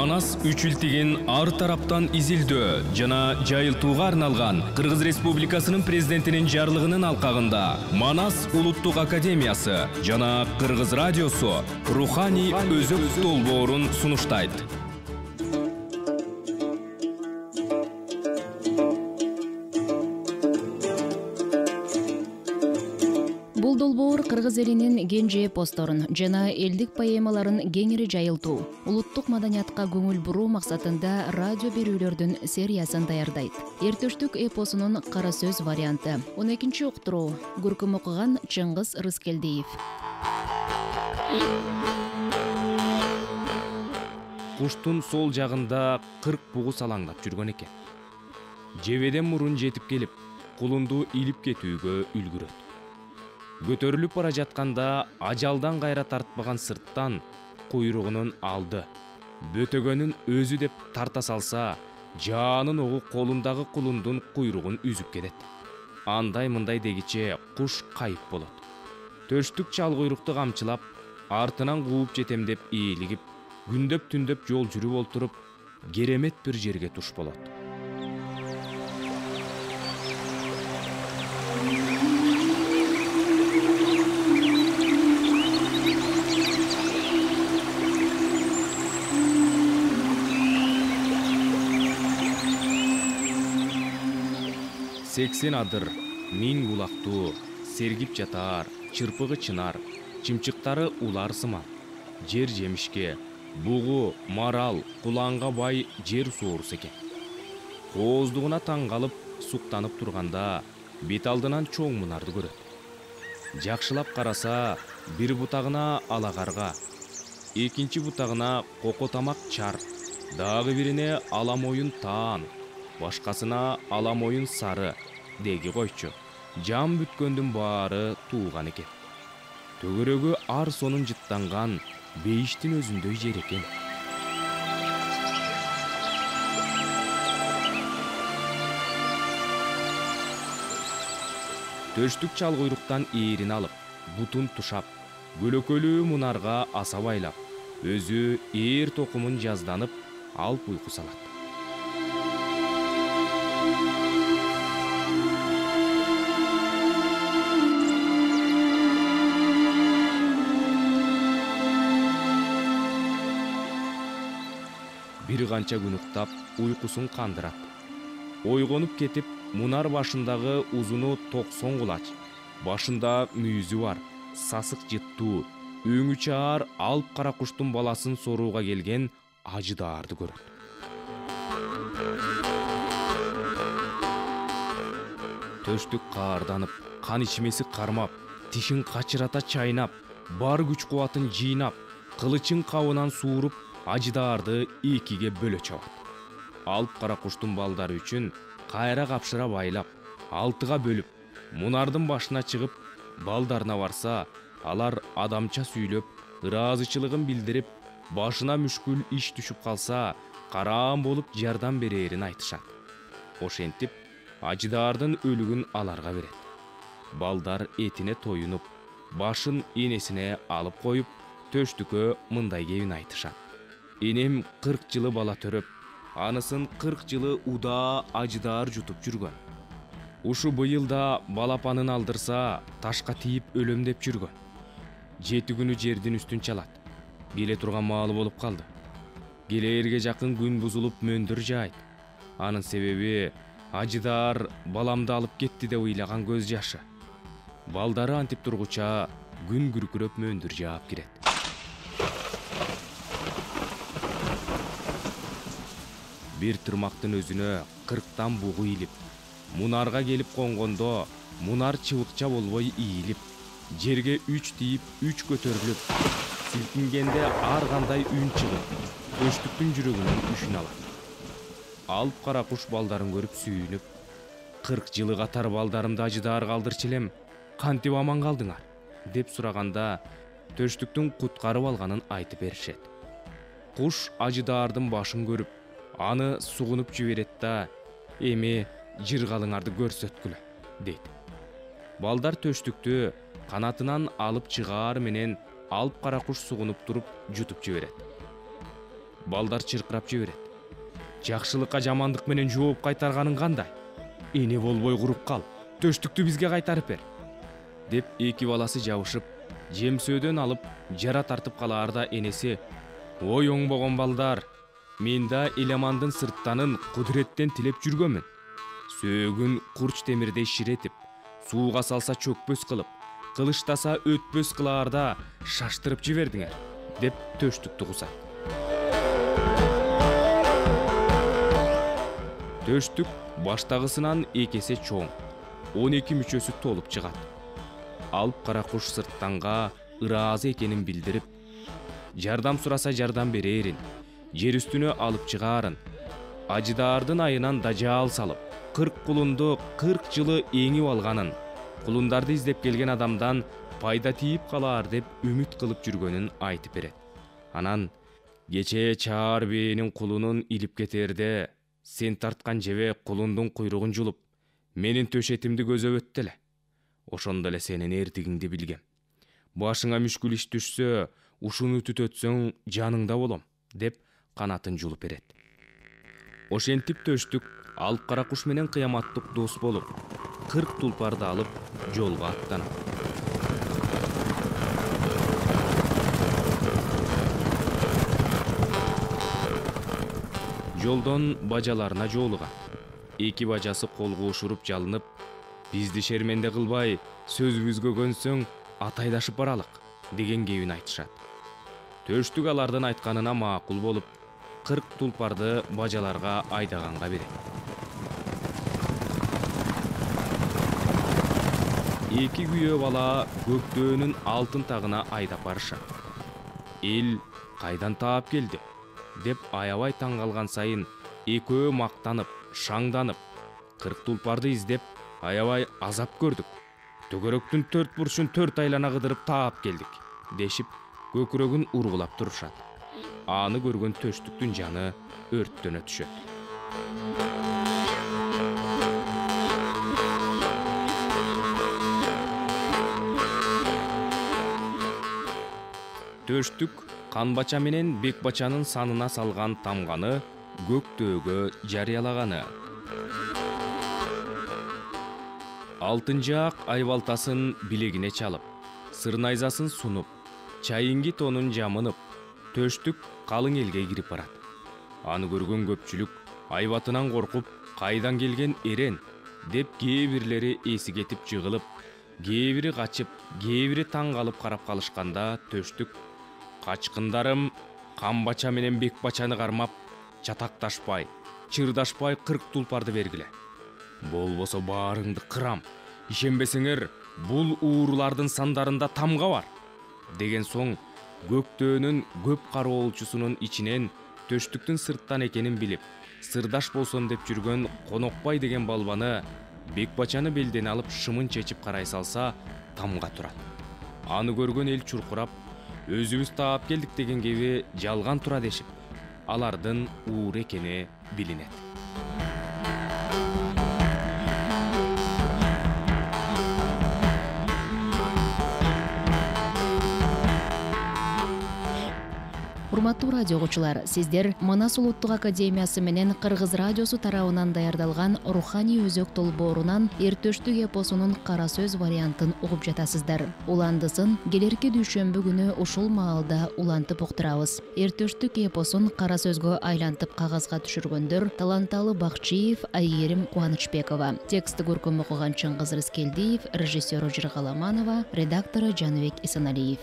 Манас үчүлтигин ар тараптан изилдөө жана жайылтууга арналган Кыргыз Республикасынын президентинин жарлыгынын алкагында Манас улуттук академиясы жана Кыргыз радиосу руханий өзөк долбоорун сунуштайт. Бул долбоор кыргыз элинин кенже эпосторун жана элдик поэмаларын кеңири жайылтуу, улуттук маданиятка көңүл буруу максатында радио берүүлөрдүн сериясын даярдайт. Эртөштүк эпосунун кара сөз варианты. 12 уктуруу. Көркөм окуган Чыңгыз Рыскелдиев. Куштун сол жагында 40 бугу салаңдап жүргөн экен. Жебеден мурун жетип келип, кулунду илип кетүүгө үлгүрөт. Көтөрүлүп бара жатканда ажалдан кайра тартпаган сырттан куйругунун алды. Бөтөгөнүн өзү деп тарта салса, жаанын огу колундагы кулундун куйругун үзүп кетет. Андай мындай дегиче куш кайып болот. Төштүк чал куйрукту камчылап, артынан кууп жетем деп ээлигип, күндөп түндөп жол жүрүп олтуруп, керемет бир жерге туш болот. Сексен адыр, миң булактуу, сергип жатар, чырпыгы чынар, чымчыктары улар сыман. Жер жемишке, бугу, марал, куланга бай жер соорус экен. Кооздугуна таң калып, суктанып турганда, бет алдынан чоң мунарды көрөт. Жакшылап караса, бир бутагына ала карга, экинчи бутагына кокотамак чар, дагы бирине ала моюн таан, башкасына ала моюн сары деги койчу. Жам бүткөндүн баары тууган экен. Төгөрөгү ар сонун жыттанган бейиштин өзүндөй жер экен. Төштүк чал куйруктан ээрин алып, бутун тушап, көлөкөлүү мунарга аса байлап, өзү ээр токумун жазданып, алып уйку салат. Бир канча күн уктап, уйкусун кандырат. Ойгонуп кетип, мунар башындагы узуну 90 кулач, башында мүйүзү бар, сасык жыттуу, өңү чаар алып кара куштун баласын сорууга келген ажыдаарды көрөт. Төштүк каарданып, кан ичмеси кармап, тишин качырата чайнап, бар күч кубатын жыйнап, кылычын кабынан сууруп, ажыдаарды экиге бөлө чабат. Алып кара куштун балдары үчүн кайра капшыра байлап, 6га бөлүп, мунардын башына чыгып, балдарына барса, алар адамча сүйлөп, ыраазычылыгын билдирип, башына мүшкүл иш түшүп калса, караан болуп жардам берээрин айтышат. Ошентип, ажыдаардын өлүгүн аларга берет. Балдар этине тоюнуп, башын энесине алып коюп, төштүккө мындай кебин айтышат. Энем 40 жылы бала төрөп, анысын 40 жылы удаа ажыдаар жутуп жүргөн. Ушу быйылда балапанын алдырса, ташка тийип өлөм деп жүргөн. 7 күнү жердин үстүн чалат. Келе турган маалы болуп калды. Келээрге жакын күн бузулуп мөндүр жаайт. Анын себеби ажыдаар баламды алып кетти деп ыйлаган көз жашы. Балдары антип тургуча күн күркүрөп мөндүр жаап кирет. Бир тырмактын өзүнө 40тан бугу илип, мунарга келип конгондо, мунар чыбыкча болбой ийилип, жерге 3 тийип, 3 көтөрүлүп, силкингенде ар кандай үн чыгып, төштүктүн жүрөгүнөн үшүн алат. Алып кара куш балдарын көрүп сүйүнүп, 40 жылы катар балдарымды ажыдаар калдырчу элем, кантип аман калдыңар? деп сураганда, төштүктүн куткарып алганын айтып беришет. Куш ажыдаардын башын көрүп, аны сугунуп жиберет да, эми жыргалыңарды көрсөткүлө, дейт. Балдар төштүктү канатынан алып чыгаар менен алып кара куш сугунуп туруп жутуп жиберет. балдар чыркырап жиберет. Жакшылыкка жамандык менен жооп кайтарганың кандай? Эне болбой куруп кал, төштүктү бизге кайтарып бер, деп эки баласы жабышып, жемсөөдөн алып жара тартып калаарда энеси: ой оңбогон балдар, мен да Эламандын сырттанын кудуреттен тилеп жүргөмүн. Сөөгүн курч темирдей ширетип, сууга салса чөкпөс кылып, кылыштаса өтпөс кылаарда шаштырып жибердиңер, деп төштүктү кусат. Төштүк баштагысынан экесе чоң, 12 мүчөсү толуп чыгат. Алып кара куш сырттанга ыраазы экенин билдирип, жардам сураса жардам берерин, жер үстүнө алып чыгаарын, ажыдаардын айынан дажаал салып, 40 кулунду 40 жылы эңип алганын, кулундарды издеп келген адамдан пайда тийип калаар деп үмүт кылып жүргөнүн айтып берет. Анан кечээ чаар бээнин кулунун илип кетерде, сен тарткан жебе кулундун куйругун жулуп, менин төшетимди көзөбөт деле. Ошондо эле сенин эрдигиңди билгем. Башыңа мүшкүл иш түшсө, ушуну түтөтсөң жаныңда болом, деп канатын жулуп берет. Ошентип төштүк алып кара куш менен кыяматтык дос болуп, 40 тулпарды алып жолго аттанат. Жолдон бажаларына жолуган. Эки бажасы колго ушуруп жалынып, бизди шерменде кылбай, сөзүбүзгө көнсөң атайлашып баралык, деген кебин айтышат. Төштүк алардын айтканына макул болуп, 40 тулпарды бажаларга айдаганга берет. Эки күйөө бала көктөөнүн алтын тагына айдап барышат. Эл кайдан таап келди деп аябай таң калган сайын экөө мактанып, шаңданып, 40 тулпарды издеп аябай азап көрдүк. Төгөрөктүн 4 бурчун 4 айлана кыдырып таап келдик, дешип көкүрөгүн ургулап турушат. Аны көргөн төштүктүн жаны өрттөнө түшөт. Төштүк Канбача менен Бекбачанын санына салган тамганы көктөөгө жарыялаганы. Алтын жаак айбалтасын билегине чалып, сырнайзасын сунуп, чайынги тонун жамынып, төштүк калың элге кирип барат. Аны көргөн көпчүлүк айбатынан коркуп, кайдан келген эрен деп кээ бирлери эси кетип жыгылып, кээ бири качып, кээ бири таң калып карап калышканда төштүк: качкындарым, Канбача менен Бекбачаны кармап, чатакташпай, чырдашпай 40 тулпарды бергиле. Болбосо баарыңды кырам. Ишенбесеңер, бул уурулардын сандарында тамга бар, деген соң көктөөнүн көп кароолчусунун ичинен төштүктүн сырттан экенин билип, сырдаш болсом деп жүргөн Конокбай деген балбаны Бекбачаны белден алып шымын чечип карай салса, тамга турат. Аны көргөн эл чуркурап, өзүбүз таап келдик деген кеби жалган тура дешип, алардын уур экени билинет. Урматтуу радио угуучулар, сиздер Манас улуттук академиясы менен Кыргыз радиосу тарабынан даярдалган Руханий өзөк долбоорунан Эртөштүк эпосунун кара сөз вариантын угуп жатасыздар. Уландысын келерки дүйшөмбү күнү ушул маалда улантып уктурабыз. Эртөштүк эпосун кара сөзгө айлантып кагазга түшүргөндөр Таланталы Бакчиев, Айгерим Кубанычбекова. Текстти көркөм окуган Чыңгыз Рыскелдиев, режиссеру Жыргаламанова, редактору Жаныбек Исаналиев.